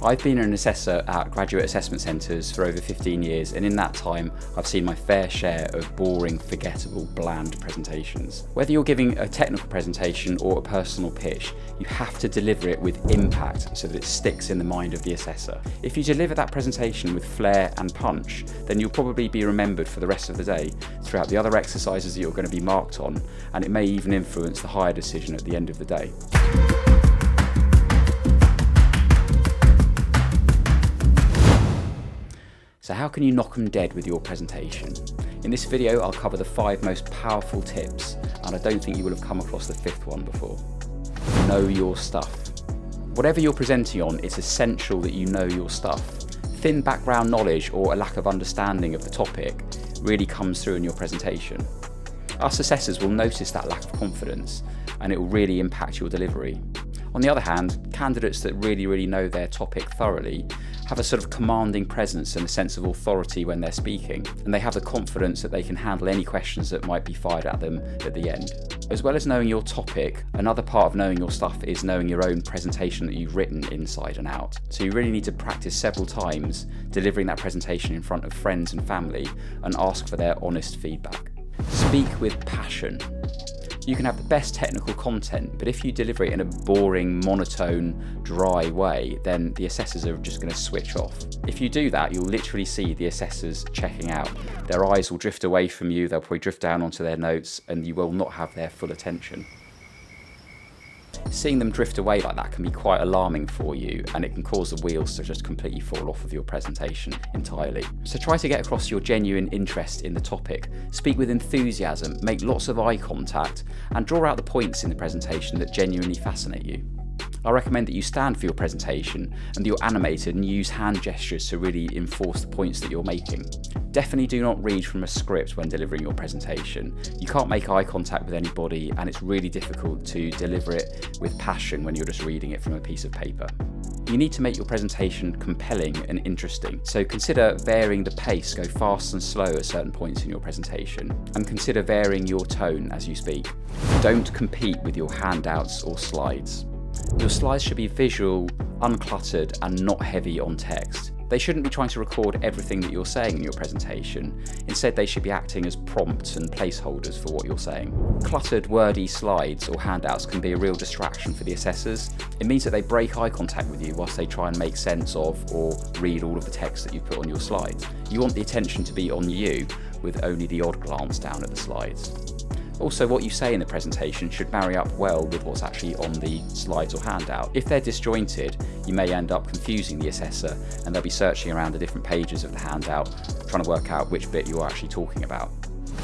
I've been an assessor at graduate assessment centres for over 15 years, and in that time I've seen my fair share of boring, forgettable, bland presentations. Whether you're giving a technical presentation or a personal pitch, you have to deliver it with impact so that it sticks in the mind of the assessor. If you deliver that presentation with flair and punch, then you'll probably be remembered for the rest of the day throughout the other exercises that you're going to be marked on, and it may even influence the hire decision at the end of the day. So how can you knock them dead with your presentation? In this video, I'll cover the 5 most powerful tips, and I don't think you will have come across the 5th one before. Know your stuff. Whatever you're presenting on, it's essential that you know your stuff. Thin background knowledge or a lack of understanding of the topic really comes through in your presentation. Us assessors will notice that lack of confidence, and it will really impact your delivery. On the other hand, candidates that really know their topic thoroughly have a sort of commanding presence and a sense of authority when they're speaking, and they have the confidence that they can handle any questions that might be fired at them at the end. As well as knowing your topic, another part of knowing your stuff is knowing your own presentation that you've written inside and out. So you really need to practice several times delivering that presentation in front of friends and family and ask for their honest feedback. Speak with passion. You can have the best technical content, but if you deliver it in a boring, monotone, dry way, then the assessors are just going to switch off. If you do that, you'll literally see the assessors checking out. Their eyes will drift away from you, they'll probably drift down onto their notes, and you will not have their full attention. Seeing them drift away like that can be quite alarming for you, and it can cause the wheels to just completely fall off of your presentation entirely. So try to get across your genuine interest in the topic, speak with enthusiasm, make lots of eye contact, and draw out the points in the presentation that genuinely fascinate you. I recommend that you stand for your presentation and that you're animated and use hand gestures to really enforce the points that you're making. Definitely do not read from a script when delivering your presentation. You can't make eye contact with anybody, and it's really difficult to deliver it with passion when you're just reading it from a piece of paper. You need to make your presentation compelling and interesting, so consider varying the pace, go fast and slow at certain points in your presentation, and consider varying your tone as you speak. Don't compete with your handouts or slides. Your slides should be visual, uncluttered, and not heavy on text. They shouldn't be trying to record everything that you're saying in your presentation. Instead, they should be acting as prompts and placeholders for what you're saying. Cluttered, wordy slides or handouts can be a real distraction for the assessors. It means that they break eye contact with you whilst they try and make sense of or read all of the text that you've put on your slides. You want the attention to be on you, with only the odd glance down at the slides. Also, what you say in the presentation should marry up well with what's actually on the slides or handout. If they're disjointed, you may end up confusing the assessor, and they'll be searching around the different pages of the handout, trying to work out which bit you're actually talking about.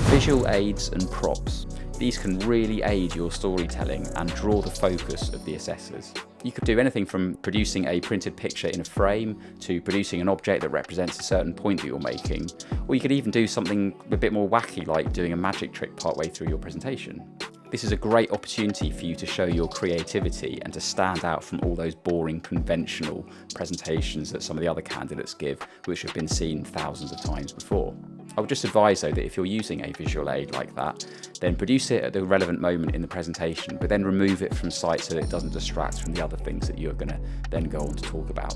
Visual aids and props. These can really aid your storytelling and draw the focus of the assessors. You could do anything from producing a printed picture in a frame to producing an object that represents a certain point that you're making, or you could even do something a bit more wacky like doing a magic trick partway through your presentation. This is a great opportunity for you to show your creativity and to stand out from all those boring conventional presentations that some of the other candidates give, which have been seen thousands of times before. I would just advise though that if you're using a visual aid like that, then produce it at the relevant moment in the presentation, but then remove it from sight so that it doesn't distract from the other things that you're going to then go on to talk about.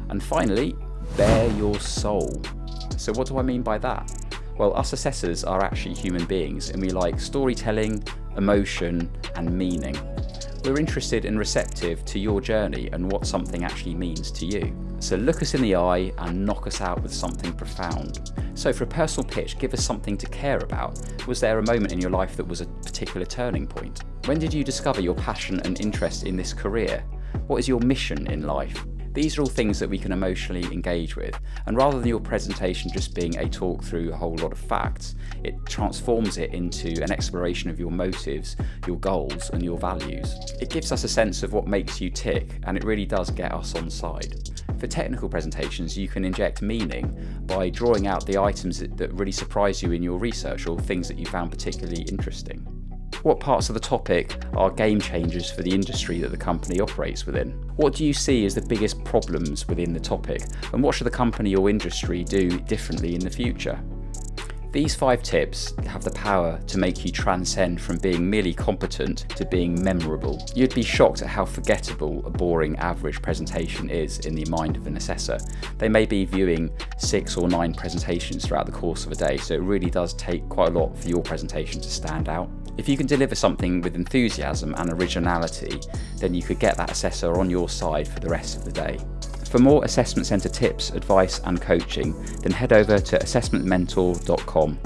And finally, bare your soul. So what do I mean by that? Well, us assessors are actually human beings, and we like storytelling, emotion, and meaning. We're interested and receptive to your journey and what something actually means to you. So look us in the eye and knock us out with something profound. So for a personal pitch, give us something to care about. Was there a moment in your life that was a particular turning point? When did you discover your passion and interest in this career? What is your mission in life? These are all things that we can emotionally engage with, and rather than your presentation just being a talk through a whole lot of facts, it transforms it into an exploration of your motives, your goals, and your values. It gives us a sense of what makes you tick, and it really does get us on side. For technical presentations, you can inject meaning by drawing out the items that really surprise you in your research or things that you found particularly interesting. What parts of the topic are game changers for the industry that the company operates within? What do you see as the biggest problems within the topic, and what should the company or industry do differently in the future? These 5 tips have the power to make you transcend from being merely competent to being memorable. You'd be shocked at how forgettable a boring average presentation is in the mind of an assessor. They may be viewing 6 or 9 presentations throughout the course of a day, so it really does take quite a lot for your presentation to stand out. If you can deliver something with enthusiasm and originality, then you could get that assessor on your side for the rest of the day. For more assessment centre tips, advice and coaching, then head over to assessmentmentor.com.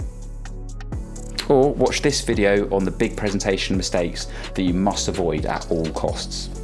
Or watch this video on the big presentation mistakes that you must avoid at all costs.